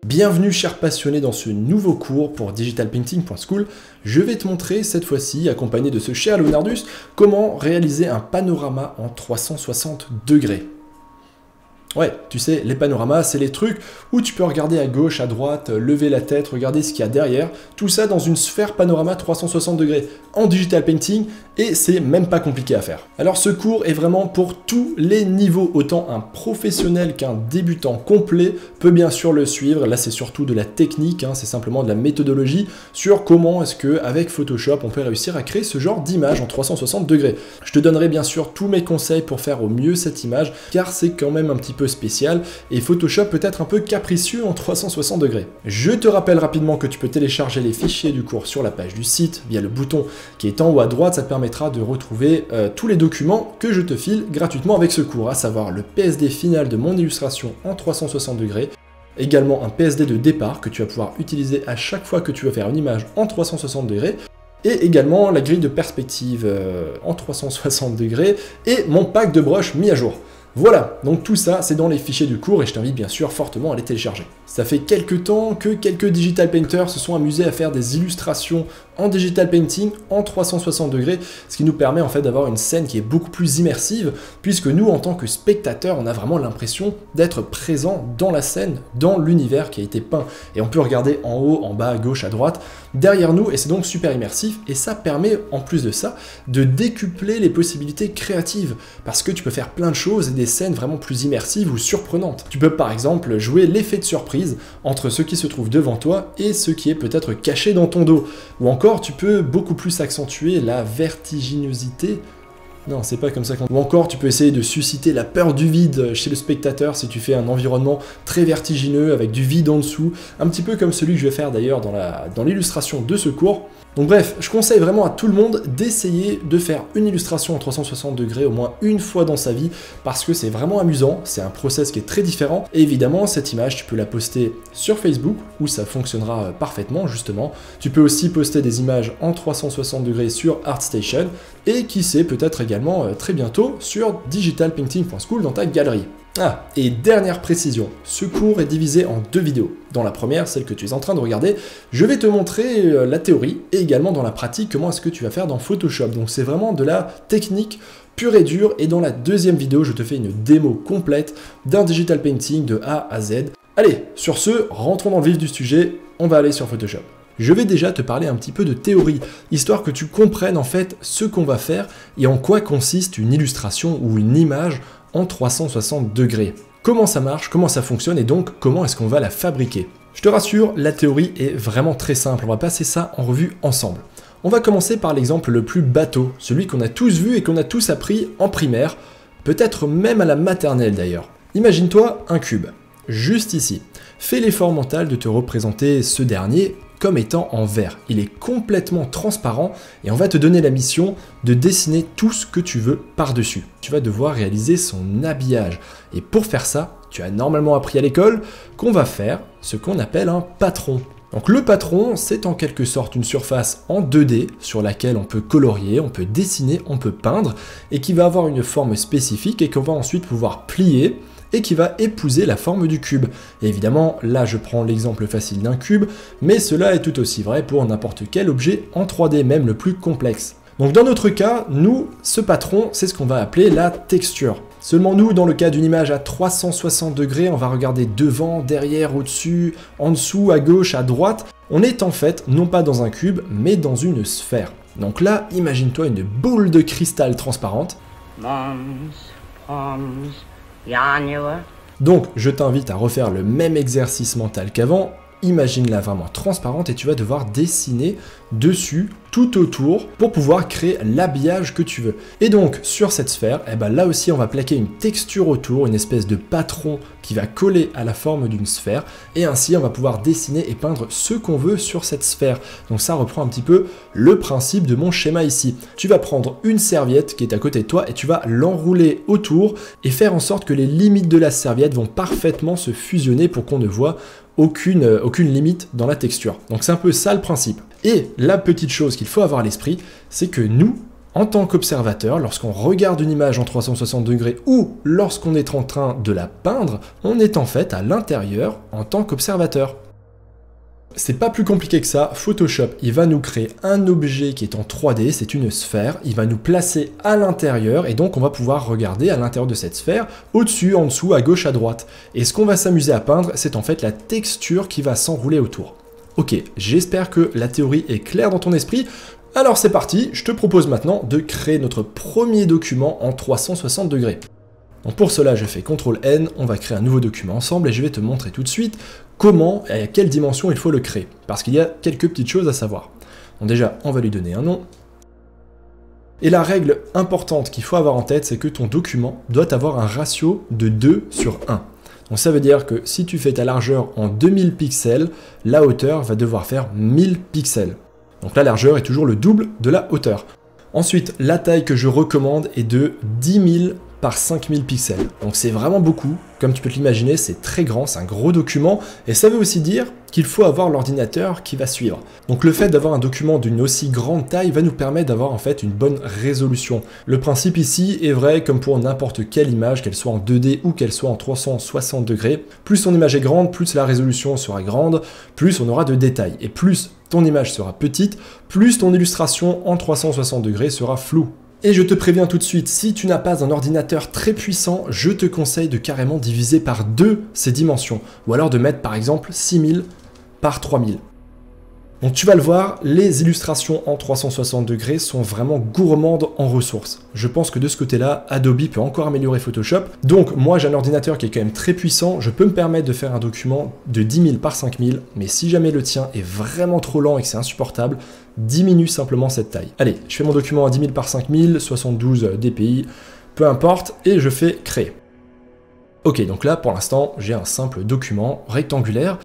Bienvenue cher passionné dans ce nouveau cours pour digitalpainting.school. Je vais te montrer cette fois-ci, accompagné de ce cher Leonardus, comment réaliser un panorama en 360 degrés. Ouais, tu sais, les panoramas, c'est les trucs où tu peux regarder à gauche, à droite, lever la tête, regarder ce qu'il y a derrière, tout ça dans une sphère panorama 360 degrés en digital painting, et c'est même pas compliqué à faire. Alors ce cours est vraiment pour tous les niveaux, autant un professionnel qu'un débutant complet peut bien sûr le suivre. Là c'est surtout de la technique, c'est simplement de la méthodologie sur comment est-ce que avec Photoshop on peut réussir à créer ce genre d'image en 360 degrés. Je te donnerai bien sûr tous mes conseils pour faire au mieux cette image, car c'est quand même un petit peu spécial et Photoshop peut être un peu capricieux en 360 degrés. Je te rappelle rapidement que tu peux télécharger les fichiers du cours sur la page du site via le bouton qui est en haut à droite. Ça te permettra de retrouver tous les documents que je te file gratuitement avec ce cours, à savoir le PSD final de mon illustration en 360 degrés, également un PSD de départ que tu vas pouvoir utiliser à chaque fois que tu veux faire une image en 360 degrés, et également la grille de perspective en 360 degrés et mon pack de brushes mis à jour. Voilà, donc tout ça c'est dans les fichiers du cours et je t'invite bien sûr fortement à les télécharger. Ça fait quelques temps que quelques digital painters se sont amusés à faire des illustrations en digital painting en 360 degrés, ce qui nous permet en fait d'avoir une scène qui est beaucoup plus immersive, puisque nous en tant que spectateurs on a vraiment l'impression d'être présent dans la scène, dans l'univers qui a été peint, et on peut regarder en haut, en bas, à gauche, à droite, derrière nous, et c'est donc super immersif, et ça permet en plus de ça de décupler les possibilités créatives, parce que tu peux faire plein de choses et des scènes vraiment plus immersives ou surprenantes. Tu peux par exemple jouer l'effet de surprise entre ce qui se trouve devant toi et ce qui est peut-être caché dans ton dos, ou encore tu peux beaucoup plus accentuer la vertiginosité. Non, c'est pas comme ça qu'on... Ou encore, tu peux essayer de susciter la peur du vide chez le spectateur si tu fais un environnement très vertigineux avec du vide en dessous, un petit peu comme celui que je vais faire d'ailleurs dans l'illustration de ce cours. Donc bref, je conseille vraiment à tout le monde d'essayer de faire une illustration en 360 degrés au moins une fois dans sa vie, parce que c'est vraiment amusant, c'est un process qui est très différent, et évidemment cette image tu peux la poster sur Facebook où ça fonctionnera parfaitement justement. Tu peux aussi poster des images en 360 degrés sur ArtStation, et qui sait peut-être également très bientôt sur digitalpainting.school dans ta galerie. Ah, et dernière précision, ce cours est divisé en deux vidéos. Dans la première, celle que tu es en train de regarder, je vais te montrer la théorie et également dans la pratique comment est-ce que tu vas faire dans Photoshop. Donc c'est vraiment de la technique pure et dure, et dans la deuxième vidéo, je te fais une démo complète d'un digital painting de A à Z. Allez, sur ce, rentrons dans le vif du sujet, on va aller sur Photoshop. Je vais déjà te parler un petit peu de théorie, histoire que tu comprennes en fait ce qu'on va faire et en quoi consiste une illustration ou une image en 360 degrés. Comment ça marche, comment ça fonctionne et donc comment est-ce qu'on va la fabriquer. Je te rassure, la théorie est vraiment très simple, on va passer ça en revue ensemble. On va commencer par l'exemple le plus bateau, celui qu'on a tous vu et qu'on a tous appris en primaire, peut-être même à la maternelle d'ailleurs. Imagine-toi un cube, juste ici. Fais l'effort mental de te représenter ce dernier comme étant en vert. Il est complètement transparent et on va te donner la mission de dessiner tout ce que tu veux par-dessus. Tu vas devoir réaliser son habillage. Et pour faire ça, tu as normalement appris à l'école qu'on va faire ce qu'on appelle un patron. Donc le patron, c'est en quelque sorte une surface en 2D sur laquelle on peut colorier, on peut dessiner, on peut peindre et qui va avoir une forme spécifique et qu'on va ensuite pouvoir plier et qui va épouser la forme du cube. Et évidemment, là je prends l'exemple facile d'un cube, mais cela est tout aussi vrai pour n'importe quel objet en 3D, même le plus complexe. Donc dans notre cas, nous, ce patron, c'est ce qu'on va appeler la texture. Seulement nous, dans le cas d'une image à 360 degrés, on va regarder devant, derrière, au-dessus, en dessous, à gauche, à droite. On est en fait, non pas dans un cube, mais dans une sphère. Donc là, imagine-toi une boule de cristal transparente. Donc, je t'invite à refaire le même exercice mental qu'avant. Imagine-la vraiment transparente et tu vas devoir dessiner dessus, tout autour, pour pouvoir créer l'habillage que tu veux. Et donc, sur cette sphère, là aussi, on va plaquer une texture autour, une espèce de patron qui va coller à la forme d'une sphère. Et ainsi, on va pouvoir dessiner et peindre ce qu'on veut sur cette sphère. Donc ça reprend un petit peu le principe de mon schéma ici. Tu vas prendre une serviette qui est à côté de toi et tu vas l'enrouler autour et faire en sorte que les limites de la serviette vont parfaitement se fusionner pour qu'on ne voit aucune limite dans la texture. Donc c'est un peu ça le principe. Et la petite chose qu'il faut avoir à l'esprit, c'est que nous, En tant qu'observateur, lorsqu'on regarde une image en 360 degrés ou lorsqu'on est en train de la peindre, on est en fait à l'intérieur en tant qu'observateur. C'est pas plus compliqué que ça, Photoshop, il va nous créer un objet qui est en 3D, c'est une sphère, il va nous placer à l'intérieur et donc on va pouvoir regarder à l'intérieur de cette sphère, au-dessus, en dessous, à gauche, à droite. Et ce qu'on va s'amuser à peindre, c'est en fait la texture qui va s'enrouler autour. Ok, j'espère que la théorie est claire dans ton esprit. Alors c'est parti, je te propose maintenant de créer notre premier document en 360 degrés. Donc pour cela, je fais CTRL-N, on va créer un nouveau document ensemble et je vais te montrer tout de suite comment et à quelle dimension il faut le créer. Parce qu'il y a quelques petites choses à savoir. Donc déjà, on va lui donner un nom. Et la règle importante qu'il faut avoir en tête, c'est que ton document doit avoir un ratio de 2:1. Donc ça veut dire que si tu fais ta largeur en 2000 pixels, la hauteur va devoir faire 1000 pixels. Donc la largeur est toujours le double de la hauteur. Ensuite, la taille que je recommande est de 10 000 par 5000 pixels. Donc c'est vraiment beaucoup. Comme tu peux te l'imaginer, c'est très grand, c'est un gros document. Et ça veut aussi dire qu'il faut avoir l'ordinateur qui va suivre. Donc le fait d'avoir un document d'une aussi grande taille va nous permettre d'avoir en fait une bonne résolution. Le principe ici est vrai comme pour n'importe quelle image, qu'elle soit en 2D ou qu'elle soit en 360 degrés. Plus ton image est grande, plus la résolution sera grande, plus on aura de détails. Et plus ton image sera petite, plus ton illustration en 360 degrés sera floue. Et je te préviens tout de suite, si tu n'as pas un ordinateur très puissant, je te conseille de carrément diviser par 2 ces dimensions, ou alors de mettre par exemple 6000 par 3000. Donc tu vas le voir, les illustrations en 360 degrés sont vraiment gourmandes en ressources. Je pense que de ce côté-là, Adobe peut encore améliorer Photoshop. Donc moi j'ai un ordinateur qui est quand même très puissant, je peux me permettre de faire un document de 10 000 par 5000, mais si jamais le tien est vraiment trop lent et que c'est insupportable, diminue simplement cette taille. Allez, je fais mon document à 10 000 par 5000, 72 dpi, peu importe, et je fais créer. Ok, donc là pour l'instant j'ai un simple document rectangulaire.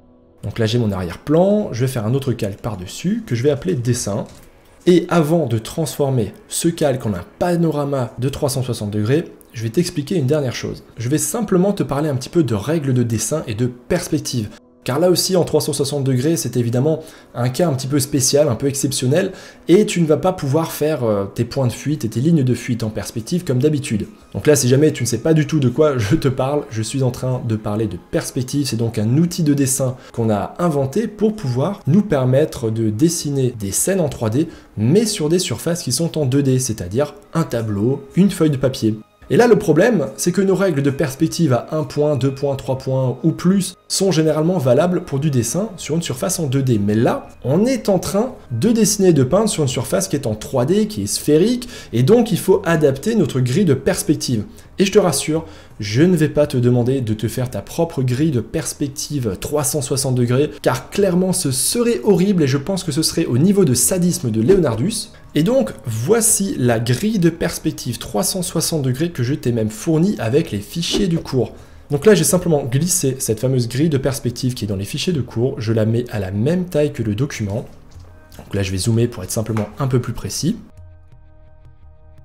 Donc là j'ai mon arrière-plan, je vais faire un autre calque par-dessus que je vais appeler dessin. Et avant de transformer ce calque en un panorama de 360 degrés, je vais t'expliquer une dernière chose. Je vais simplement te parler un petit peu de règles de dessin et de perspective. Car là aussi, en 360 degrés, c'est évidemment un cas un petit peu spécial, un peu exceptionnel, et tu ne vas pas pouvoir faire tes points de fuite et tes lignes de fuite en perspective comme d'habitude. Donc là, si jamais tu ne sais pas du tout de quoi je te parle, je suis en train de parler de perspective. C'est donc un outil de dessin qu'on a inventé pour pouvoir nous permettre de dessiner des scènes en 3D, mais sur des surfaces qui sont en 2D, c'est-à-dire un tableau, une feuille de papier. Et là, le problème, c'est que nos règles de perspective à 1 point, 2 points, 3 points ou plus sont généralement valables pour du dessin sur une surface en 2D. Mais là, on est en train de dessiner et de peindre sur une surface qui est en 3D, qui est sphérique, et donc il faut adapter notre grille de perspective. Et je te rassure, je ne vais pas te demander de te faire ta propre grille de perspective 360 degrés, car clairement ce serait horrible et je pense que ce serait au niveau de sadisme de Leonardus. Et donc, voici la grille de perspective 360 degrés que je t'ai même fournie avec les fichiers du cours. Donc là, j'ai simplement glissé cette fameuse grille de perspective qui est dans les fichiers de cours, je la mets à la même taille que le document. Donc là, je vais zoomer pour être simplement un peu plus précis.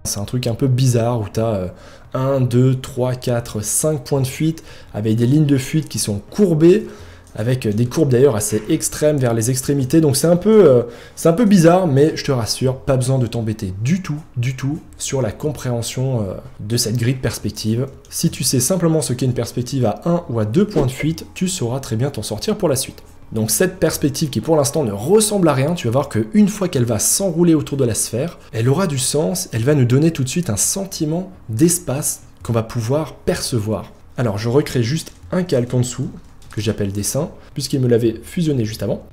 C'est un truc un peu bizarre où tu as 1, 2, 3, 4, 5 points de fuite avec des lignes de fuite qui sont courbées, avec des courbes d'ailleurs assez extrêmes vers les extrémités, donc c'est un peu bizarre, mais je te rassure, pas besoin de t'embêter du tout sur la compréhension de cette grille de perspective. Si tu sais simplement ce qu'est une perspective à 1 ou à 2 points de fuite, tu sauras très bien t'en sortir pour la suite. Donc cette perspective qui pour l'instant ne ressemble à rien, tu vas voir qu'une fois qu'elle va s'enrouler autour de la sphère, elle aura du sens, elle va nous donner tout de suite un sentiment d'espace qu'on va pouvoir percevoir. Alors je recrée juste un calque en dessous, que j'appelle dessin, puisqu'il me l'avait fusionné juste avant.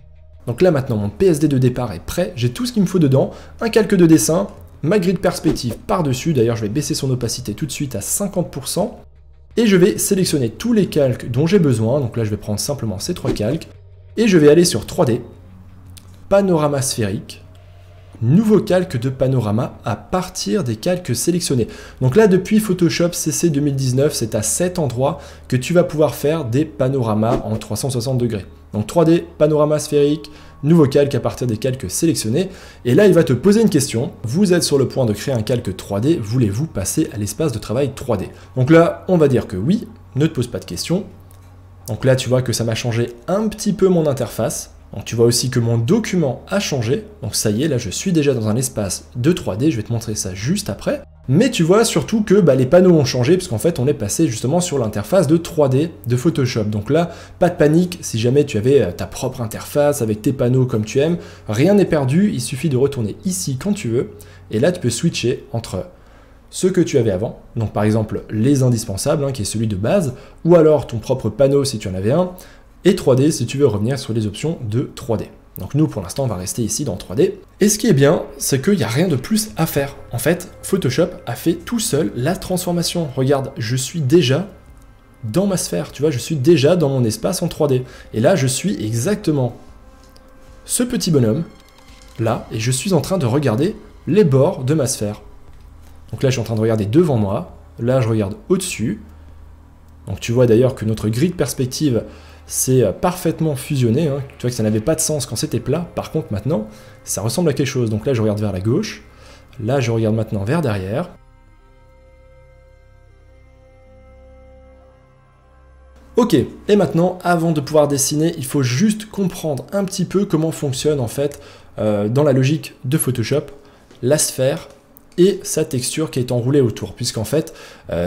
Donc là maintenant mon PSD de départ est prêt, j'ai tout ce qu'il me faut dedans, un calque de dessin, ma grille de perspective par-dessus, d'ailleurs je vais baisser son opacité tout de suite à 50%, et je vais sélectionner tous les calques dont j'ai besoin, donc là je vais prendre simplement ces 3 calques, et je vais aller sur 3D, panorama sphérique, nouveau calque de panorama à partir des calques sélectionnés. Donc là, depuis Photoshop CC 2019, c'est à cet endroit que tu vas pouvoir faire des panoramas en 360 degrés. Donc 3D, panorama sphérique, nouveau calque à partir des calques sélectionnés. Et là, il va te poser une question. Vous êtes sur le point de créer un calque 3D, voulez-vous passer à l'espace de travail 3D? Donc là, on va dire que oui, ne te pose pas de questions. Donc là, tu vois que ça m'a changé un petit peu mon interface. Donc tu vois aussi que mon document a changé, donc ça y est, là je suis déjà dans un espace de 3D, je vais te montrer ça juste après. Mais tu vois surtout que les panneaux ont changé, parce qu'en fait on est passé justement sur l'interface de 3D de Photoshop. Donc là, pas de panique, si jamais tu avais ta propre interface avec tes panneaux comme tu aimes, rien n'est perdu, il suffit de retourner ici quand tu veux, et là tu peux switcher entre ce que tu avais avant, donc par exemple les indispensables, qui est celui de base, ou alors ton propre panneau si tu en avais un, et 3D si tu veux revenir sur les options de 3D. Donc nous, pour l'instant, on va rester ici dans 3D. Et ce qui est bien, c'est qu'il n'y a rien de plus à faire. En fait, Photoshop a fait tout seul la transformation. Regarde, je suis déjà dans ma sphère, tu vois, je suis déjà dans mon espace en 3D. Et là, je suis exactement ce petit bonhomme, là, et je suis en train de regarder les bords de ma sphère. Donc là, je suis en train de regarder devant moi. Là, je regarde au-dessus. Donc tu vois d'ailleurs que notre grille de perspective c'est parfaitement fusionné, tu vois que ça n'avait pas de sens quand c'était plat, par contre maintenant, ça ressemble à quelque chose. Donc là je regarde vers la gauche, là je regarde maintenant vers derrière. Ok, et maintenant, avant de pouvoir dessiner, il faut juste comprendre un petit peu comment fonctionne en fait, dans la logique de Photoshop, la sphère et sa texture qui est enroulée autour, puisqu'en fait,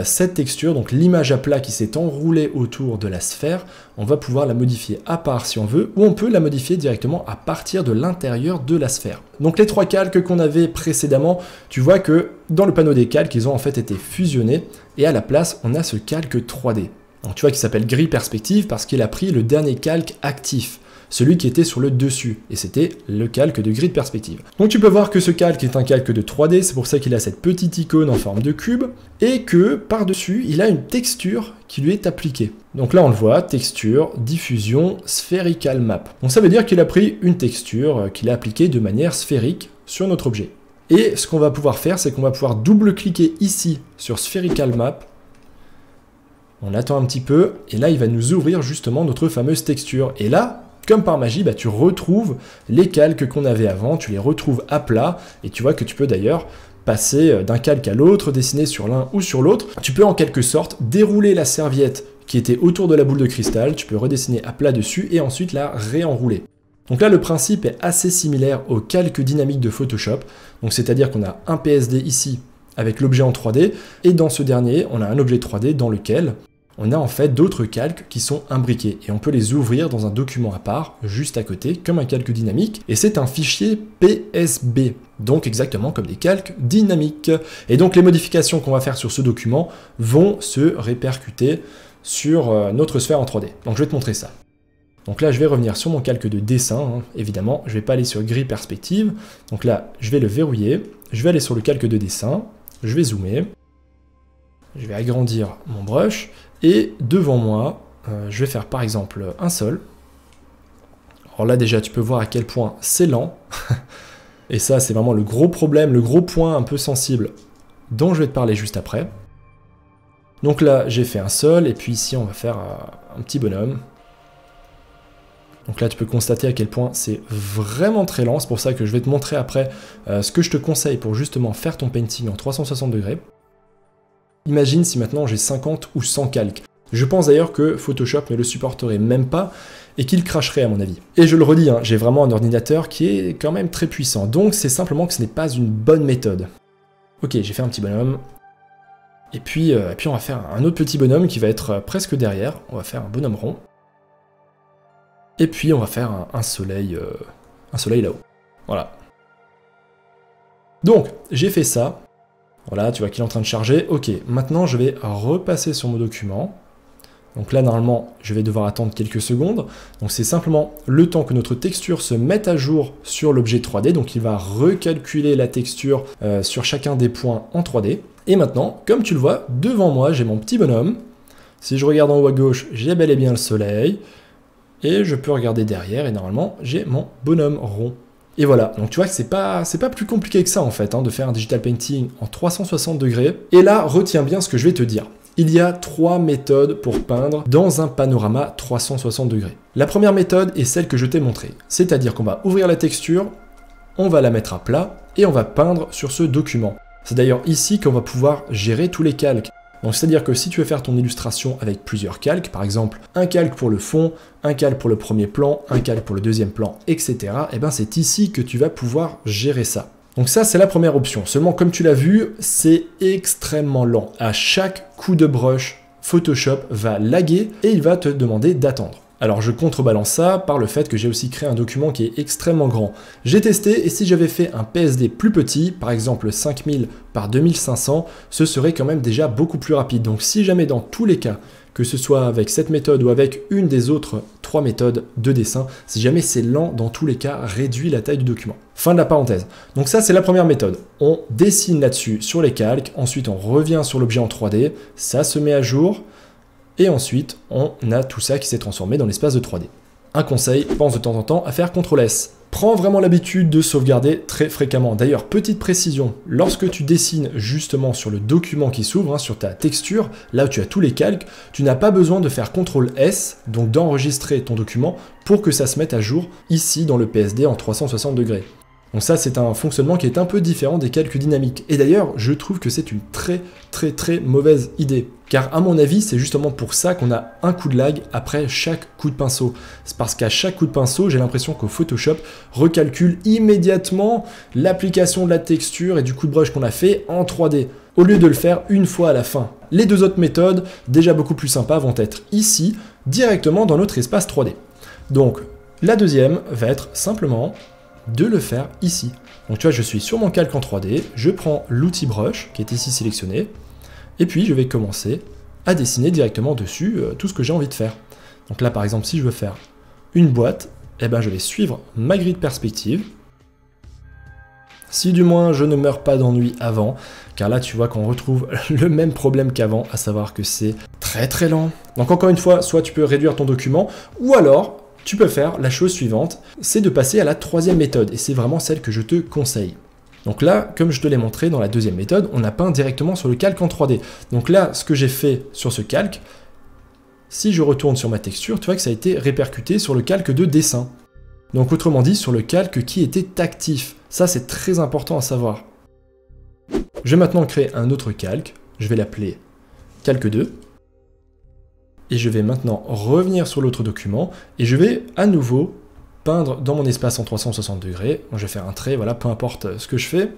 cette texture, donc l'image à plat qui s'est enroulée autour de la sphère, on va pouvoir la modifier à part si on veut, ou on peut la modifier directement à partir de l'intérieur de la sphère. Donc les trois calques qu'on avait précédemment, tu vois que dans le panneau des calques, ils ont en fait été fusionnés, et à la place, on a ce calque 3D. Donc tu vois qu'il s'appelle grille perspective parce qu'il a pris le dernier calque actif, celui qui était sur le dessus, et c'était le calque de grille de perspective. Donc tu peux voir que ce calque est un calque de 3D, c'est pour ça qu'il a cette petite icône en forme de cube, et que par-dessus, il a une texture qui lui est appliquée. Donc là on le voit, texture, diffusion, spherical map. Donc ça veut dire qu'il a pris une texture qu'il a appliquée de manière sphérique sur notre objet. Et ce qu'on va pouvoir faire, c'est qu'on va pouvoir double-cliquer ici sur spherical map. On attend un petit peu, et là il va nous ouvrir justement notre fameuse texture. Et là, comme par magie, tu retrouves les calques qu'on avait avant, tu les retrouves à plat, et tu vois que tu peux d'ailleurs passer d'un calque à l'autre, dessiner sur l'un ou sur l'autre. Tu peux en quelque sorte dérouler la serviette qui était autour de la boule de cristal, tu peux redessiner à plat dessus et ensuite la réenrouler. Donc là, le principe est assez similaire au calque dynamique de Photoshop, donc c'est-à-dire qu'on a un PSD ici avec l'objet en 3D, et dans ce dernier, on a un objet 3D dans lequel on a en fait d'autres calques qui sont imbriqués et on peut les ouvrir dans un document à part, juste à côté, comme un calque dynamique, et c'est un fichier PSB, donc exactement comme des calques dynamiques. Et donc les modifications qu'on va faire sur ce document vont se répercuter sur notre sphère en 3D. Donc je vais te montrer ça. Donc là je vais revenir sur mon calque de dessin, évidemment, je ne vais pas aller sur grille perspective, donc là je vais le verrouiller, je vais aller sur le calque de dessin, je vais zoomer, je vais agrandir mon brush, et devant moi, je vais faire par exemple un sol. Alors là déjà, tu peux voir à quel point c'est lent. Et ça, c'est vraiment le gros problème, le gros point un peu sensible dont je vais te parler juste après. Donc là, j'ai fait un sol, et puis ici, on va faire un petit bonhomme. Donc là, tu peux constater à quel point c'est vraiment très lent. C'est pour ça que je vais te montrer après ce que je te conseille pour justement faire ton painting en 360 degrés. Imagine si maintenant j'ai 50 ou 100 calques. Je pense d'ailleurs que Photoshop ne le supporterait même pas et qu'il cracherait à mon avis. Et je le redis, j'ai vraiment un ordinateur qui est quand même très puissant, donc c'est simplement que ce n'est pas une bonne méthode. Ok, j'ai fait un petit bonhomme. Et puis on va faire un autre petit bonhomme qui va être presque derrière. On va faire un bonhomme rond. Et puis on va faire un soleil là-haut. Voilà. Donc, j'ai fait ça. Voilà, tu vois qu'il est en train de charger. Ok, maintenant je vais repasser sur mon document. Donc là, normalement, je vais devoir attendre quelques secondes. Donc c'est simplement le temps que notre texture se mette à jour sur l'objet 3D. Donc il va recalculer la texture sur chacun des points en 3D. Et maintenant, comme tu le vois, devant moi, j'ai mon petit bonhomme. Si je regarde en haut à gauche, j'ai bel et bien le soleil. Et je peux regarder derrière, et normalement, j'ai mon bonhomme rond. Et voilà, donc tu vois que c'est pas plus compliqué que ça en fait, de faire un digital painting en 360 degrés. Et là, retiens bien ce que je vais te dire. Il y a 3 méthodes pour peindre dans un panorama 360 degrés. La première méthode est celle que je t'ai montrée, c'est-à-dire qu'on va ouvrir la texture, on va la mettre à plat, et on va peindre sur ce document. C'est d'ailleurs ici qu'on va pouvoir gérer tous les calques. Donc c'est-à-dire que si tu veux faire ton illustration avec plusieurs calques, par exemple un calque pour le fond, un calque pour le premier plan, un calque pour le deuxième plan, etc., et ben c'est ici que tu vas pouvoir gérer ça. Donc ça, c'est la première option. Seulement, comme tu l'as vu, c'est extrêmement lent. À chaque coup de brush, Photoshop va laguer et il va te demander d'attendre. Alors je contrebalance ça par le fait que j'ai aussi créé un document qui est extrêmement grand. J'ai testé et si j'avais fait un PSD plus petit, par exemple 5000 par 2500, ce serait quand même déjà beaucoup plus rapide. Donc si jamais dans tous les cas, que ce soit avec cette méthode ou avec une des autres 3 méthodes de dessin, si jamais c'est lent, dans tous les cas, réduis la taille du document. Fin de la parenthèse. Donc ça, c'est la première méthode. On dessine là-dessus sur les calques, ensuite on revient sur l'objet en 3D, ça se met à jour, et ensuite on a tout ça qui s'est transformé dans l'espace de 3D. Un conseil, pense de temps en temps à faire CTRL-S. Prends vraiment l'habitude de sauvegarder très fréquemment. D'ailleurs, petite précision, lorsque tu dessines justement sur le document qui s'ouvre, sur ta texture, là où tu as tous les calques, tu n'as pas besoin de faire CTRL-S, donc d'enregistrer ton document, pour que ça se mette à jour ici dans le PSD en 360 degrés. Donc ça, c'est un fonctionnement qui est un peu différent des calques dynamiques. Et d'ailleurs, je trouve que c'est une très mauvaise idée. Car à mon avis, c'est justement pour ça qu'on a un coup de lag après chaque coup de pinceau. C'est parce qu'à chaque coup de pinceau, j'ai l'impression que Photoshop recalcule immédiatement l'application de la texture et du coup de brush qu'on a fait en 3D, au lieu de le faire une fois à la fin. Les deux autres méthodes, déjà beaucoup plus sympas, vont être ici, directement dans notre espace 3D. Donc, la deuxième va être simplement de le faire ici. Donc tu vois, je suis sur mon calque en 3D, je prends l'outil brush qui est ici sélectionné, et puis je vais commencer à dessiner directement dessus tout ce que j'ai envie de faire. Donc là par exemple, si je veux faire une boîte, eh ben, je vais suivre ma grille de perspective. Si du moins je ne meurs pas d'ennui avant, car là tu vois qu'on retrouve le même problème qu'avant, à savoir que c'est très lent. Donc encore une fois, soit tu peux réduire ton document, ou alors tu peux faire la chose suivante, c'est de passer à la troisième méthode, et c'est vraiment celle que je te conseille. Donc là, comme je te l'ai montré dans la deuxième méthode, on a peint directement sur le calque en 3D. Donc là, ce que j'ai fait sur ce calque, si je retourne sur ma texture, tu vois que ça a été répercuté sur le calque de dessin. Donc autrement dit, sur le calque qui était actif. Ça, c'est très important à savoir. Je vais maintenant créer un autre calque, je vais l'appeler calque 2. Et je vais maintenant revenir sur l'autre document et je vais à nouveau peindre dans mon espace en 360 degrés. Je vais faire un trait, voilà, peu importe ce que je fais.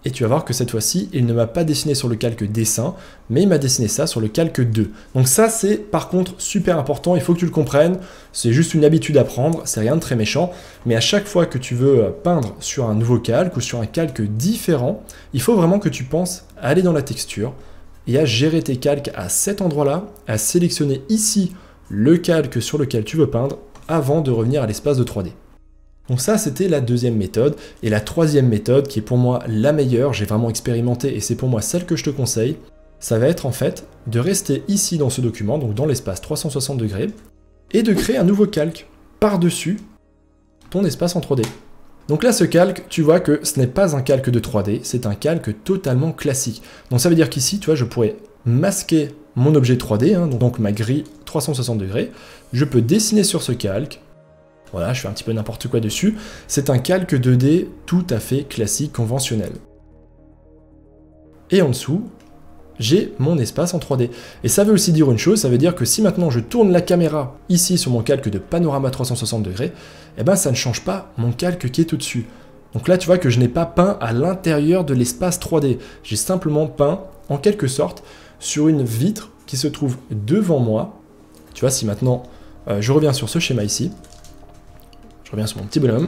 Et tu vas voir que cette fois-ci, il ne m'a pas dessiné sur le calque dessin, mais il m'a dessiné ça sur le calque 2. Donc ça, c'est par contre super important, il faut que tu le comprennes. C'est juste une habitude à prendre, c'est rien de très méchant. Mais à chaque fois que tu veux peindre sur un nouveau calque ou sur un calque différent, il faut vraiment que tu penses à aller dans la texture, et à gérer tes calques à cet endroit-là, à sélectionner ici le calque sur lequel tu veux peindre avant de revenir à l'espace de 3D. Donc ça, c'était la deuxième méthode. Et la troisième méthode, qui est pour moi la meilleure, j'ai vraiment expérimenté et c'est pour moi celle que je te conseille, ça va être en fait de rester ici dans ce document, donc dans l'espace 360 degrés, et de créer un nouveau calque par-dessus ton espace en 3D. Donc là, ce calque, tu vois que ce n'est pas un calque de 3D, c'est un calque totalement classique. Donc ça veut dire qu'ici, tu vois, je pourrais masquer mon objet 3D, donc ma grille 360 degrés. Je peux dessiner sur ce calque. Voilà, je fais un petit peu n'importe quoi dessus. C'est un calque 2D tout à fait classique, conventionnel. Et en dessous, j'ai mon espace en 3D. Et ça veut aussi dire une chose, ça veut dire que si maintenant je tourne la caméra ici sur mon calque de panorama 360 degrés, eh ben ça ne change pas mon calque qui est au-dessus. Donc là tu vois que je n'ai pas peint à l'intérieur de l'espace 3D, j'ai simplement peint en quelque sorte sur une vitre qui se trouve devant moi. Tu vois, si maintenant je reviens sur ce schéma ici, je reviens sur mon petit bonhomme,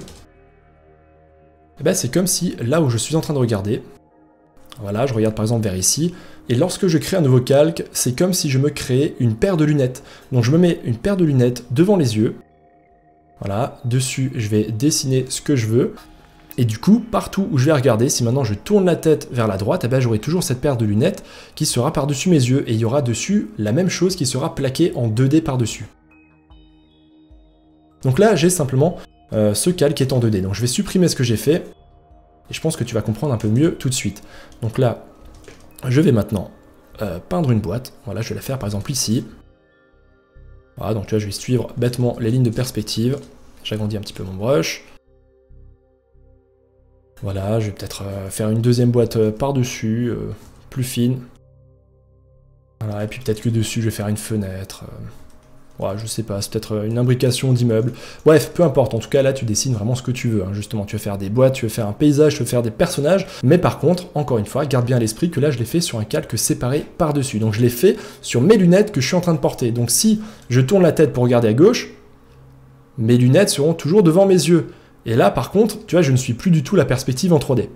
eh ben c'est comme si là où je suis en train de regarder, voilà, je regarde par exemple vers ici, et lorsque je crée un nouveau calque, c'est comme si je me créais une paire de lunettes. Donc je me mets une paire de lunettes devant les yeux, voilà, dessus je vais dessiner ce que je veux, et du coup, partout où je vais regarder, si maintenant je tourne la tête vers la droite, eh ben, j'aurai toujours cette paire de lunettes qui sera par-dessus mes yeux, et il y aura dessus la même chose qui sera plaquée en 2D par-dessus. Donc là, j'ai simplement ce calque qui est en 2D, donc je vais supprimer ce que j'ai fait, et je pense que tu vas comprendre un peu mieux tout de suite. Donc là, je vais maintenant peindre une boîte. Voilà, je vais la faire par exemple ici. Voilà, donc tu vois, je vais suivre bêtement les lignes de perspective. J'agrandis un petit peu mon brush. Voilà, je vais peut-être faire une deuxième boîte par-dessus, plus fine. Voilà, et puis peut-être que dessus, je vais faire une fenêtre. Ouais, je sais pas, c'est peut-être une imbrication d'immeuble. Bref, peu importe, en tout cas là tu dessines vraiment ce que tu veux, hein. Justement, tu veux faire des boîtes, tu veux faire un paysage, tu veux faire des personnages, mais par contre, encore une fois, garde bien à l'esprit que là je l'ai fait sur un calque séparé par-dessus. Donc je l'ai fait sur mes lunettes que je suis en train de porter. Donc si je tourne la tête pour regarder à gauche, mes lunettes seront toujours devant mes yeux. Et là par contre, tu vois, je ne suis plus du tout la perspective en 3D.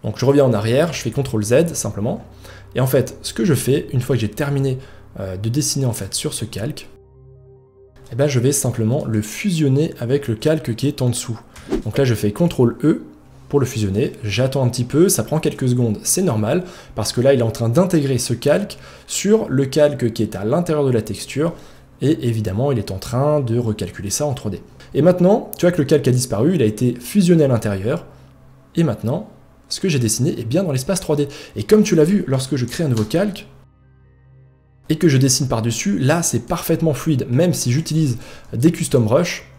Donc je reviens en arrière, je fais CTRL Z simplement, et en fait, ce que je fais, une fois que j'ai terminé de dessiner en fait sur ce calque, et ben je vais simplement le fusionner avec le calque qui est en dessous. Donc là je fais CTRL E pour le fusionner, j'attends un petit peu, ça prend quelques secondes, c'est normal, parce que là il est en train d'intégrer ce calque sur le calque qui est à l'intérieur de la texture, et évidemment il est en train de recalculer ça en 3D. Et maintenant, tu vois que le calque a disparu, il a été fusionné à l'intérieur, et maintenant, ce que j'ai dessiné est bien dans l'espace 3D. Et comme tu l'as vu, lorsque je crée un nouveau calque, et que je dessine par-dessus, là c'est parfaitement fluide, même si j'utilise des custom brush,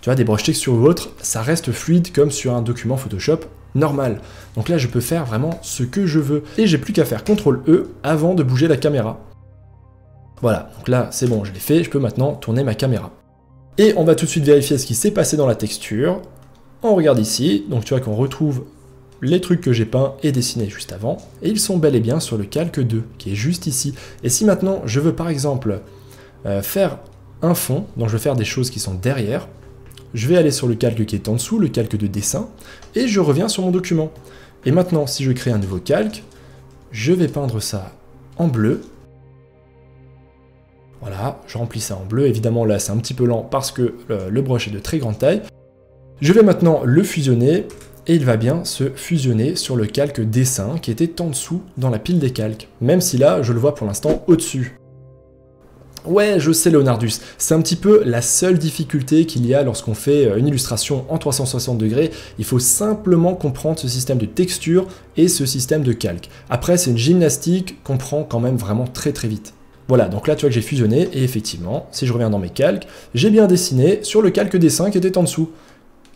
tu vois, des brush texture ou autres, ça reste fluide comme sur un document Photoshop normal. Donc là je peux faire vraiment ce que je veux, et j'ai plus qu'à faire CTRL E avant de bouger la caméra. Voilà, donc là c'est bon, je l'ai fait, je peux maintenant tourner ma caméra. Et on va tout de suite vérifier ce qui s'est passé dans la texture. On regarde ici, donc tu vois qu'on retrouve les trucs que j'ai peints et dessinés juste avant, et ils sont bel et bien sur le calque 2, qui est juste ici. Et si maintenant je veux par exemple faire un fond, donc je veux faire des choses qui sont derrière, je vais aller sur le calque qui est en dessous, le calque de dessin, et je reviens sur mon document. Et maintenant, si je crée un nouveau calque, je vais peindre ça en bleu. Voilà, je remplis ça en bleu, évidemment là c'est un petit peu lent parce que le brush est de très grande taille. Je vais maintenant le fusionner, et il va bien se fusionner sur le calque dessin qui était en dessous dans la pile des calques, même si là, je le vois pour l'instant au-dessus. Ouais, je sais Leonardus, c'est un petit peu la seule difficulté qu'il y a lorsqu'on fait une illustration en 360 degrés, il faut simplement comprendre ce système de texture et ce système de calque. Après, c'est une gymnastique qu'on prend quand même vraiment très très vite. Voilà, donc là tu vois que j'ai fusionné, et effectivement, si je reviens dans mes calques, j'ai bien dessiné sur le calque dessin qui était en dessous.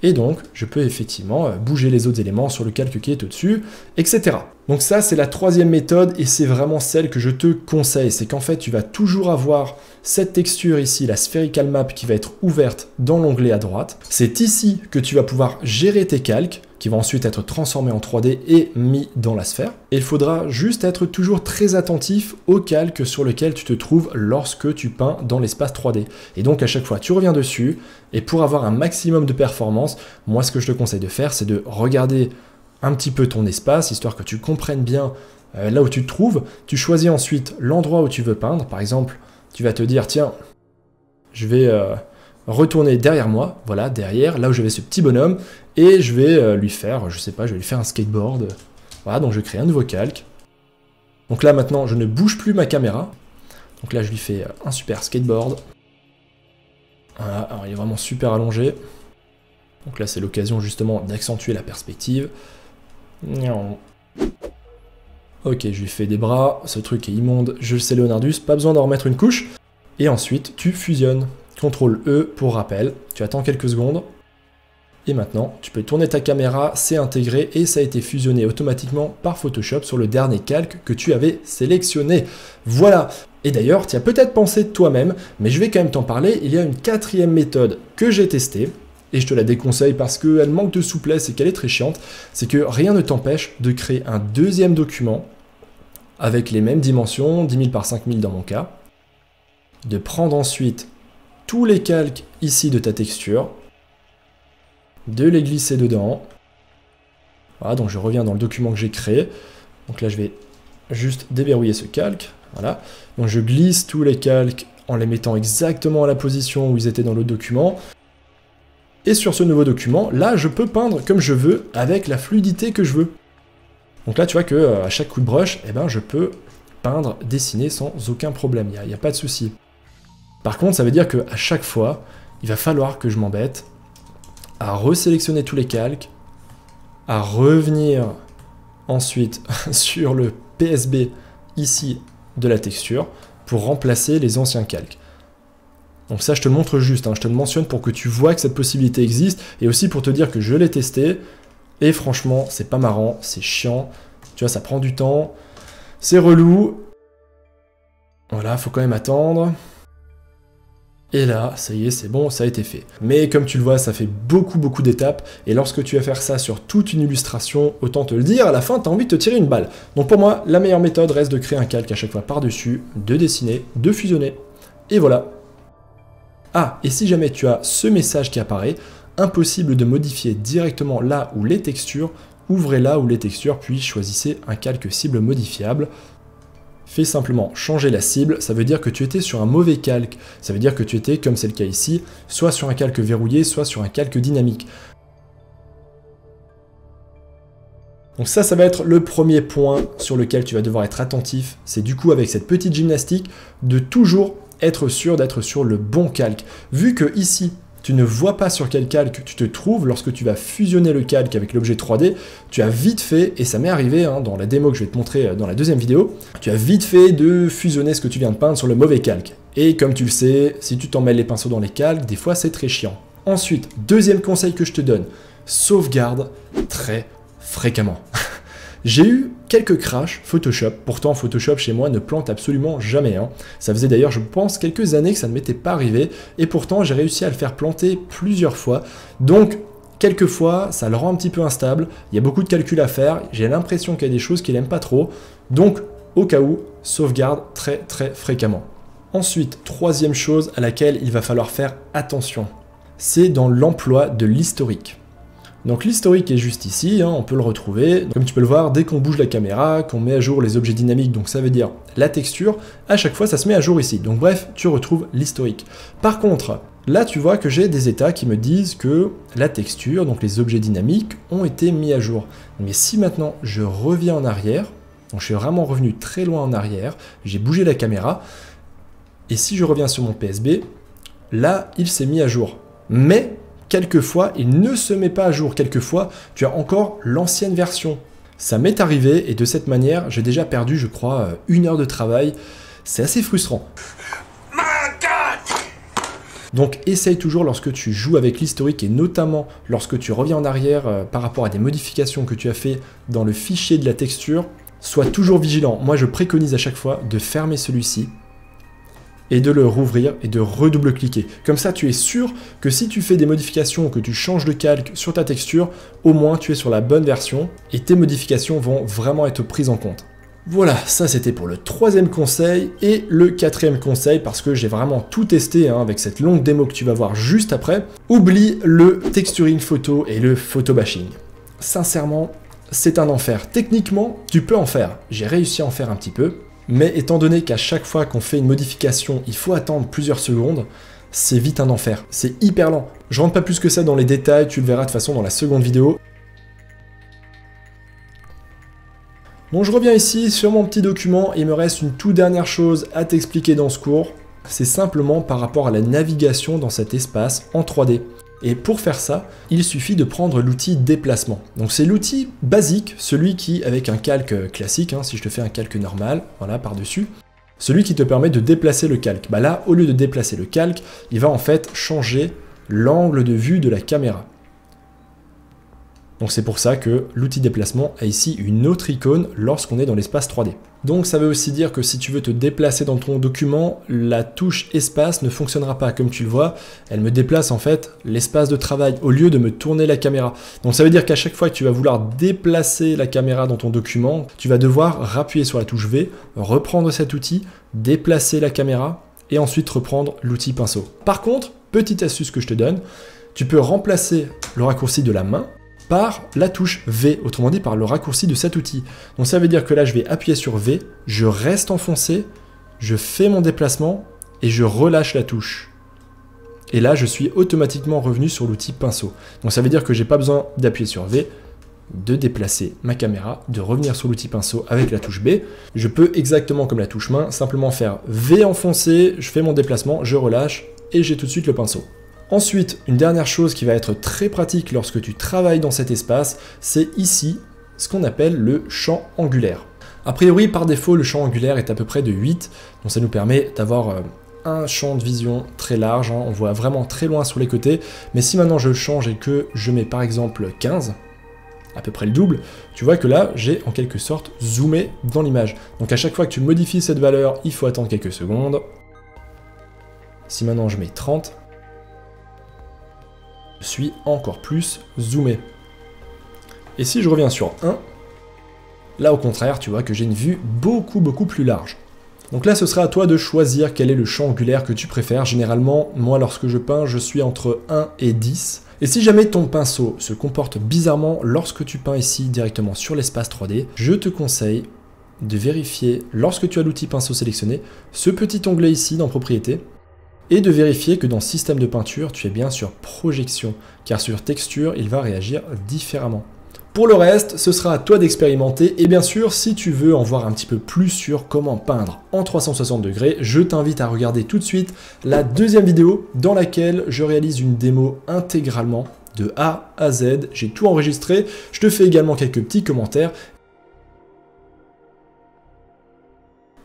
Et donc, je peux effectivement bouger les autres éléments sur le calque qui est au-dessus, etc. Donc ça, c'est la troisième méthode, et c'est vraiment celle que je te conseille. C'est qu'en fait, tu vas toujours avoir cette texture ici, la spherical map, qui va être ouverte dans l'onglet à droite. C'est ici que tu vas pouvoir gérer tes calques, qui vont ensuite être transformés en 3D et mis dans la sphère. Et il faudra juste être toujours très attentif au calque sur lequel tu te trouves lorsque tu peins dans l'espace 3D. Et donc à chaque fois, tu reviens dessus, et pour avoir un maximum de performance, moi ce que je te conseille de faire, c'est de regarder un petit peu ton espace, histoire que tu comprennes bien là où tu te trouves. Tu choisis ensuite l'endroit où tu veux peindre. Par exemple, tu vas te dire, tiens, je vais retourner derrière moi, voilà, derrière, là où j'avais ce petit bonhomme, et je vais lui faire, je sais pas, je vais lui faire un skateboard. Voilà, donc je crée un nouveau calque. Donc là maintenant, je ne bouge plus ma caméra. Donc là, je lui fais un super skateboard. Voilà, alors il est vraiment super allongé. Donc là, c'est l'occasion justement d'accentuer la perspective. Ok, je lui fais des bras, ce truc est immonde, je le sais Leonardus, pas besoin d'en remettre une couche. Et ensuite, tu fusionnes. CTRL E pour rappel, tu attends quelques secondes. Et maintenant, tu peux tourner ta caméra, c'est intégré et ça a été fusionné automatiquement par Photoshop sur le dernier calque que tu avais sélectionné. Voilà. Et d'ailleurs, tu as peut-être pensé de toi-même, mais je vais quand même t'en parler. Il y a une quatrième méthode que j'ai testée, et je te la déconseille parce qu'elle manque de souplesse et qu'elle est très chiante. C'est que rien ne t'empêche de créer un deuxième document avec les mêmes dimensions, 10 000 par 5000 dans mon cas, de prendre ensuite tous les calques ici de ta texture, de les glisser dedans. Voilà, donc je reviens dans le document que j'ai créé. Donc là, je vais juste déverrouiller ce calque. Voilà. Donc je glisse tous les calques en les mettant exactement à la position où ils étaient dans le document. Et sur ce nouveau document, là, je peux peindre comme je veux avec la fluidité que je veux. Donc là, tu vois que à chaque coup de brush, eh ben, je peux peindre, dessiner sans aucun problème. Il n'y a pas de souci. Par contre, ça veut dire qu'à chaque fois, il va falloir que je m'embête à resélectionner tous les calques, à revenir ensuite sur le PSB ici de la texture pour remplacer les anciens calques. Donc ça, je te le montre juste, hein, je te le mentionne pour que tu vois que cette possibilité existe et aussi pour te dire que je l'ai testé et franchement, c'est pas marrant, c'est chiant, tu vois, ça prend du temps. C'est relou. Voilà, faut quand même attendre. Et là, ça y est, c'est bon, ça a été fait. Mais comme tu le vois, ça fait beaucoup d'étapes, et lorsque tu vas faire ça sur toute une illustration, autant te le dire, à la fin, tu as envie de te tirer une balle. Donc pour moi, la meilleure méthode reste de créer un calque à chaque fois par-dessus, de dessiner, de fusionner, et voilà. Ah, et si jamais tu as ce message qui apparaît, impossible de modifier directement là où les textures, ouvrez là où les textures, puis choisissez un calque cible modifiable. Fais simplement changer la cible, ça veut dire que tu étais sur un mauvais calque. Ça veut dire que tu étais, comme c'est le cas ici, soit sur un calque verrouillé, soit sur un calque dynamique. Donc ça va être le premier point sur lequel tu vas devoir être attentif. C'est du coup avec cette petite gymnastique de toujours être sûr d'être sur le bon calque. Vu que ici, tu ne vois pas sur quel calque tu te trouves lorsque tu vas fusionner le calque avec l'objet 3D, tu as vite fait, et ça m'est arrivé dans la démo que je vais te montrer dans la deuxième vidéo, tu as vite fait de fusionner ce que tu viens de peindre sur le mauvais calque. Et comme tu le sais, si tu t'en mêles les pinceaux dans les calques, des fois c'est très chiant. Ensuite, deuxième conseil que je te donne, sauvegarde très fréquemment. J'ai eu quelques crashs Photoshop, pourtant Photoshop chez moi ne plante absolument jamais. Ça faisait d'ailleurs je pense quelques années que ça ne m'était pas arrivé, et pourtant j'ai réussi à le faire planter plusieurs fois. Donc quelquefois ça le rend un petit peu instable, il y a beaucoup de calculs à faire, j'ai l'impression qu'il y a des choses qu'il n'aime pas trop, donc au cas où, sauvegarde très fréquemment. Ensuite, troisième chose à laquelle il va falloir faire attention, c'est dans l'emploi de l'historique. Donc l'historique est juste ici, on peut le retrouver. Comme tu peux le voir, dès qu'on bouge la caméra, qu'on met à jour les objets dynamiques, donc ça veut dire la texture, à chaque fois ça se met à jour ici. Donc bref, tu retrouves l'historique. Par contre, là tu vois que j'ai des états qui me disent que la texture, donc les objets dynamiques, ont été mis à jour. Mais si maintenant je reviens en arrière, donc je suis vraiment revenu très loin en arrière, j'ai bougé la caméra, et si je reviens sur mon PSB, là il s'est mis à jour. Mais quelquefois, il ne se met pas à jour. Quelquefois, tu as encore l'ancienne version. Ça m'est arrivé, et de cette manière, j'ai déjà perdu, je crois, 1 heure de travail. C'est assez frustrant. Donc, essaye toujours lorsque tu joues avec l'historique, et notamment lorsque tu reviens en arrière par rapport à des modifications que tu as fait dans le fichier de la texture, sois toujours vigilant. Moi, je préconise à chaque fois de fermer celui-ci, et de le rouvrir et de redouble-cliquer. Comme ça, tu es sûr que si tu fais des modifications ou que tu changes de calque sur ta texture, au moins tu es sur la bonne version et tes modifications vont vraiment être prises en compte. Voilà, ça c'était pour le troisième conseil, et le quatrième conseil, parce que j'ai vraiment tout testé avec cette longue démo que tu vas voir juste après, oublie le texturing photo et le photo bashing. Sincèrement, c'est un enfer. Techniquement, tu peux en faire. J'ai réussi à en faire un petit peu. Mais étant donné qu'à chaque fois qu'on fait une modification, il faut attendre plusieurs secondes, c'est vite un enfer. C'est hyper lent. Je rentre pas plus que ça dans les détails, tu le verras de toute façon dans la seconde vidéo. Bon, je reviens ici sur mon petit document, et il me reste une toute dernière chose à t'expliquer dans ce cours. C'est simplement par rapport à la navigation dans cet espace en 3D. Et pour faire ça, il suffit de prendre l'outil déplacement. Donc c'est l'outil basique, celui qui, avec un calque classique, si je te fais un calque normal, voilà, par-dessus, celui qui te permet de déplacer le calque. Bah là, au lieu de déplacer le calque, il va en fait changer l'angle de vue de la caméra. Donc c'est pour ça que l'outil déplacement a ici une autre icône lorsqu'on est dans l'espace 3D. Donc ça veut aussi dire que si tu veux te déplacer dans ton document, la touche espace ne fonctionnera pas. Comme tu le vois, elle me déplace en fait l'espace de travail au lieu de me tourner la caméra. Donc ça veut dire qu'à chaque fois que tu vas vouloir déplacer la caméra dans ton document, tu vas devoir rappuyer sur la touche V, reprendre cet outil, déplacer la caméra et ensuite reprendre l'outil pinceau. Par contre, petite astuce que je te donne, tu peux remplacer le raccourci de la main par la touche V, autrement dit par le raccourci de cet outil. Donc ça veut dire que là je vais appuyer sur V, je reste enfoncé, je fais mon déplacement et je relâche la touche. Et là je suis automatiquement revenu sur l'outil pinceau. Donc ça veut dire que j'ai pas besoin d'appuyer sur V, de déplacer ma caméra, de revenir sur l'outil pinceau avec la touche B. Je peux exactement comme la touche main, simplement faire V enfoncé, je fais mon déplacement, je relâche et j'ai tout de suite le pinceau. Ensuite, une dernière chose qui va être très pratique lorsque tu travailles dans cet espace, c'est ici ce qu'on appelle le champ angulaire. A priori, par défaut, le champ angulaire est à peu près de 8, donc ça nous permet d'avoir un champ de vision très large, on voit vraiment très loin sur les côtés, mais si maintenant je le change et que je mets par exemple 15, à peu près le double, tu vois que là, j'ai en quelque sorte zoomé dans l'image. Donc à chaque fois que tu modifies cette valeur, il faut attendre quelques secondes. Si maintenant je mets 30, je suis encore plus zoomé. Et si je reviens sur 1, là au contraire, tu vois que j'ai une vue beaucoup plus large. Donc là, ce sera à toi de choisir quel est le champ angulaire que tu préfères. Généralement, moi, lorsque je peins, je suis entre 1 et 10. Et si jamais ton pinceau se comporte bizarrement lorsque tu peins ici directement sur l'espace 3D, je te conseille de vérifier, lorsque tu as l'outil pinceau sélectionné, ce petit onglet ici dans Propriétés, et de vérifier que dans Système de peinture, tu es bien sur Projection, car sur Texture, il va réagir différemment. Pour le reste, ce sera à toi d'expérimenter, et bien sûr, si tu veux en voir un petit peu plus sur comment peindre en 360 degrés, je t'invite à regarder tout de suite la deuxième vidéo dans laquelle je réalise une démo intégralement de A à Z. J'ai tout enregistré, je te fais également quelques petits commentaires.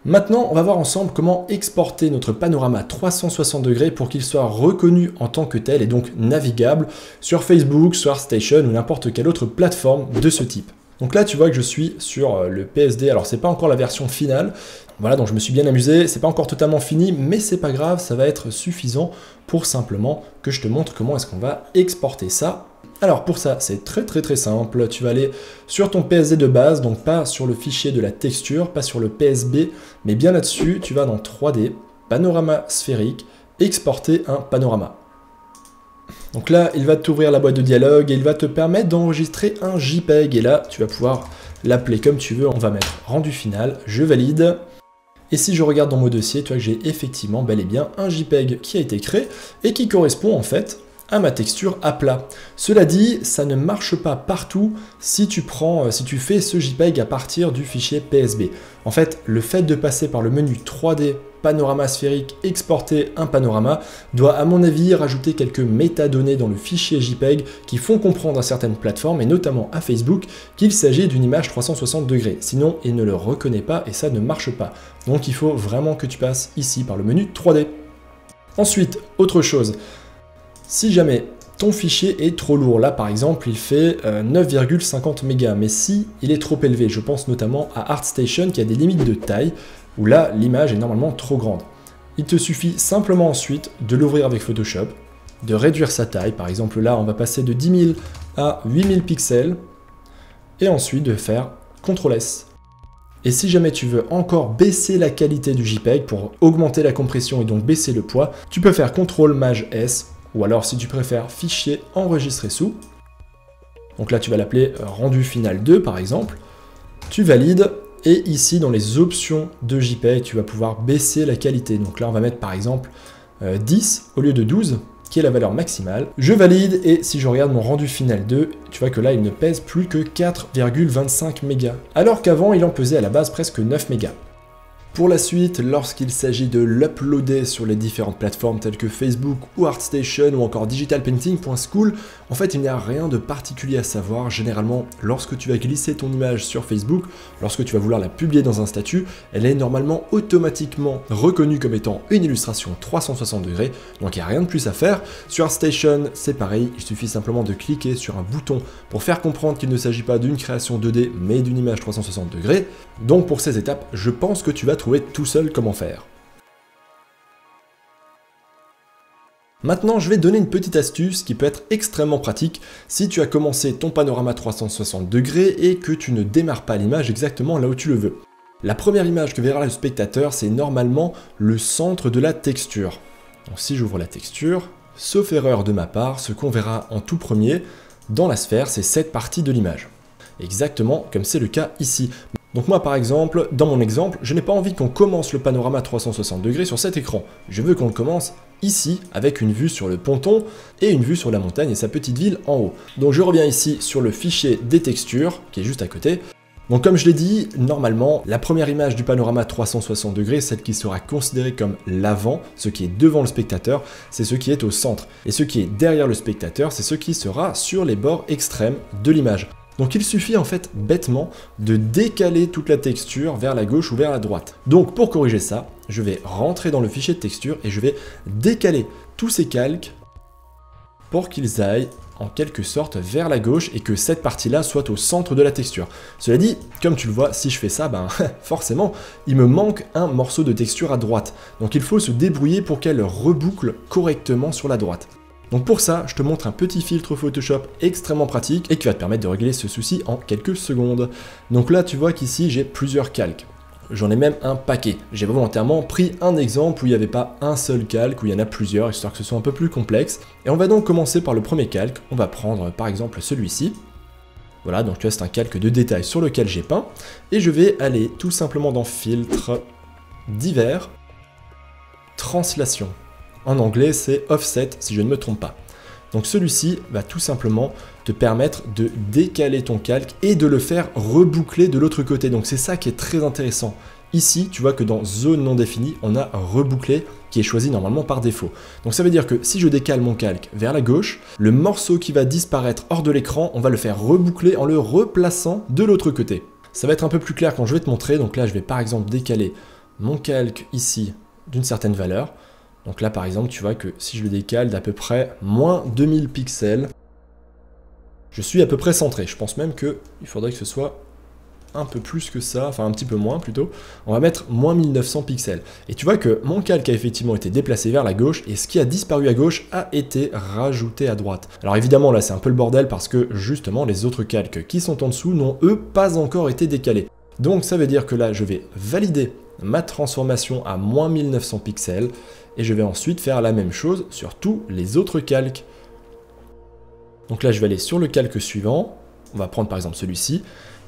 Maintenant, on va voir ensemble comment exporter notre panorama 360 degrés pour qu'il soit reconnu en tant que tel et donc navigable sur Facebook, sur ArtStation ou n'importe quelle autre plateforme de ce type. Donc là, tu vois que je suis sur le PSD. Alors, c'est pas encore la version finale. Voilà, donc je me suis bien amusé. C'est pas encore totalement fini, mais c'est pas grave, ça va être suffisant pour simplement que je te montre comment est-ce qu'on va exporter ça. Alors pour ça, c'est très simple, tu vas aller sur ton PSD de base, donc pas sur le fichier de la texture, pas sur le PSB, mais bien là-dessus, tu vas dans 3D, panorama sphérique, exporter un panorama. Donc là, il va t'ouvrir la boîte de dialogue et il va te permettre d'enregistrer un JPEG, et là, tu vas pouvoir l'appeler comme tu veux, on va mettre rendu final, je valide. Et si je regarde dans mon dossier, tu vois que j'ai effectivement bel et bien un JPEG qui a été créé et qui correspond en fait à ma texture à plat. Cela dit, ça ne marche pas partout si tu fais ce JPEG à partir du fichier PSB. En fait, le fait de passer par le menu 3D, panorama sphérique, exporter un panorama, doit à mon avis rajouter quelques métadonnées dans le fichier JPEG qui font comprendre à certaines plateformes, et notamment à Facebook, qu'il s'agit d'une image 360 degrés. Sinon, il ne le reconnaît pas et ça ne marche pas. Donc il faut vraiment que tu passes ici par le menu 3D. Ensuite, autre chose. Si jamais ton fichier est trop lourd, là par exemple il fait 9,50 mégas, mais si il est trop élevé, je pense notamment à ArtStation qui a des limites de taille, où là l'image est normalement trop grande. Il te suffit simplement ensuite de l'ouvrir avec Photoshop, de réduire sa taille, par exemple là on va passer de 10 000 à 8000 pixels, et ensuite de faire CTRL S. Et si jamais tu veux encore baisser la qualité du JPEG pour augmenter la compression et donc baisser le poids, tu peux faire CTRL-MAJ-S, ou alors si tu préfères fichier enregistré sous, donc là tu vas l'appeler rendu final 2 par exemple, tu valides, et ici dans les options de JPEG tu vas pouvoir baisser la qualité. Donc là on va mettre par exemple 10 au lieu de 12, qui est la valeur maximale. Je valide, et si je regarde mon rendu final 2, tu vois que là il ne pèse plus que 4,25 mégas, alors qu'avant il en pesait à la base presque 9 mégas. Pour la suite, lorsqu'il s'agit de l'uploader sur les différentes plateformes telles que Facebook ou ArtStation ou encore digitalpainting.school, en fait il n'y a rien de particulier à savoir. Généralement, lorsque tu vas glisser ton image sur Facebook, lorsque tu vas vouloir la publier dans un statut, elle est normalement automatiquement reconnue comme étant une illustration 360 degrés, donc il n'y a rien de plus à faire. Sur ArtStation, c'est pareil, il suffit simplement de cliquer sur un bouton pour faire comprendre qu'il ne s'agit pas d'une création 2D mais d'une image 360 degrés. Donc pour ces étapes, je pense que tu vas trouver tout seul comment faire. Maintenant, je vais te donner une petite astuce qui peut être extrêmement pratique si tu as commencé ton panorama 360 degrés et que tu ne démarres pas l'image exactement là où tu le veux. La première image que verra le spectateur, c'est normalement le centre de la texture. Donc si j'ouvre la texture, sauf erreur de ma part, ce qu'on verra en tout premier dans la sphère, c'est cette partie de l'image. Exactement comme c'est le cas ici. Donc moi par exemple, dans mon exemple, je n'ai pas envie qu'on commence le panorama 360 degrés sur cet écran. Je veux qu'on le commence ici, avec une vue sur le ponton et une vue sur la montagne et sa petite ville en haut. Donc je reviens ici sur le fichier des textures, qui est juste à côté. Donc comme je l'ai dit, normalement, la première image du panorama 360 degrés, celle qui sera considérée comme l'avant, ce qui est devant le spectateur, c'est ce qui est au centre. Et ce qui est derrière le spectateur, c'est ce qui sera sur les bords extrêmes de l'image. Donc il suffit en fait bêtement de décaler toute la texture vers la gauche ou vers la droite. Donc pour corriger ça, je vais rentrer dans le fichier de texture et je vais décaler tous ces calques pour qu'ils aillent en quelque sorte vers la gauche et que cette partie-là soit au centre de la texture. Cela dit, comme tu le vois, si je fais ça, ben forcément, il me manque un morceau de texture à droite. Donc il faut se débrouiller pour qu'elle reboucle correctement sur la droite. Donc pour ça, je te montre un petit filtre Photoshop extrêmement pratique et qui va te permettre de régler ce souci en quelques secondes. Donc là, tu vois qu'ici, j'ai plusieurs calques. J'en ai même un paquet. J'ai volontairement pris un exemple où il n'y avait pas un seul calque, où il y en a plusieurs, histoire que ce soit un peu plus complexe. Et on va donc commencer par le premier calque. On va prendre par exemple celui-ci. Voilà, donc tu vois, c'est un calque de détail sur lequel j'ai peint. Et je vais aller tout simplement dans Filtre, Divers, Translation. En anglais, c'est Offset, si je ne me trompe pas. Donc celui-ci va tout simplement te permettre de décaler ton calque et de le faire reboucler de l'autre côté. Donc c'est ça qui est très intéressant. Ici, tu vois que dans Zone non définie, on a rebouclé qui est choisi normalement par défaut. Donc ça veut dire que si je décale mon calque vers la gauche, le morceau qui va disparaître hors de l'écran, on va le faire reboucler en le replaçant de l'autre côté. Ça va être un peu plus clair quand je vais te montrer. Donc là, je vais par exemple décaler mon calque ici d'une certaine valeur. Donc là, par exemple, tu vois que si je le décale d'à peu près moins 2000 pixels, je suis à peu près centré. Je pense même qu'il faudrait que ce soit un peu plus que ça, enfin un petit peu moins plutôt. On va mettre moins 1900 pixels. Et tu vois que mon calque a effectivement été déplacé vers la gauche et ce qui a disparu à gauche a été rajouté à droite. Alors évidemment, là, c'est un peu le bordel parce que justement, les autres calques qui sont en dessous n'ont eux pas encore été décalés. Donc ça veut dire que là, je vais valider ma transformation à moins 1900 pixels et je vais ensuite faire la même chose sur tous les autres calques. Donc là, je vais aller sur le calque suivant, on va prendre par exemple celui-ci,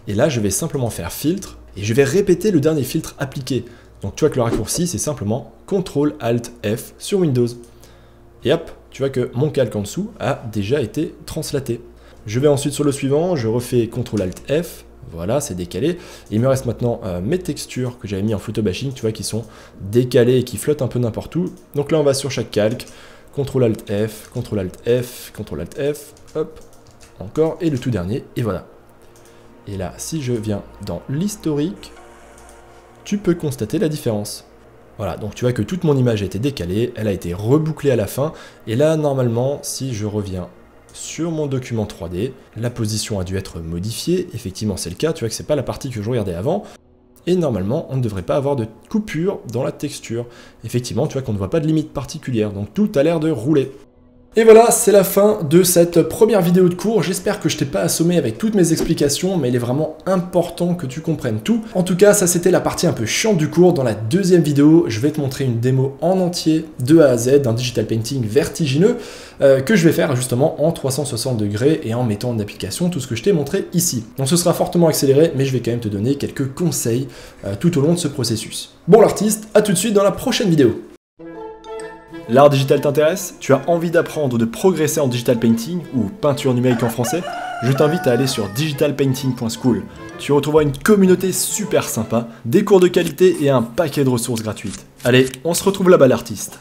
et là, je vais simplement faire filtre et je vais répéter le dernier filtre appliqué. Donc tu vois que le raccourci, c'est simplement CTRL-ALT-F sur Windows. Et hop, tu vois que mon calque en dessous a déjà été translaté. Je vais ensuite sur le suivant, je refais CTRL-ALT-F. Voilà, c'est décalé. Il me reste maintenant mes textures que j'avais mis en photobashing, tu vois, qui sont décalées et qui flottent un peu n'importe où. Donc là, on va sur chaque calque. CTRL-ALT-F, CTRL-ALT-F, CTRL-ALT-F, hop, encore, et le tout dernier, et voilà. Et là, si je viens dans l'historique, tu peux constater la différence. Voilà, donc tu vois que toute mon image a été décalée, elle a été rebouclée à la fin, et là, normalement, si je reviens sur mon document 3D, la position a dû être modifiée, effectivement c'est le cas, tu vois que c'est pas la partie que je regardais avant, et normalement on ne devrait pas avoir de coupure dans la texture. Effectivement, tu vois qu'on ne voit pas de limite particulière, donc tout a l'air de rouler. Et voilà, c'est la fin de cette première vidéo de cours. J'espère que je t'ai pas assommé avec toutes mes explications, mais il est vraiment important que tu comprennes tout. En tout cas, ça c'était la partie un peu chiante du cours. Dans la deuxième vidéo, je vais te montrer une démo en entier de A à Z d'un digital painting vertigineux que je vais faire justement en 360 degrés et en mettant en application tout ce que je t'ai montré ici. Donc ce sera fortement accéléré, mais je vais quand même te donner quelques conseils tout au long de ce processus. Bon l'artiste, à tout de suite dans la prochaine vidéo. L'art digital t'intéresse? Tu as envie d'apprendre ou de progresser en digital painting ou peinture numérique en français? Je t'invite à aller sur digitalpainting.school. Tu retrouveras une communauté super sympa, des cours de qualité et un paquet de ressources gratuites. Allez, on se retrouve là-bas l'artiste.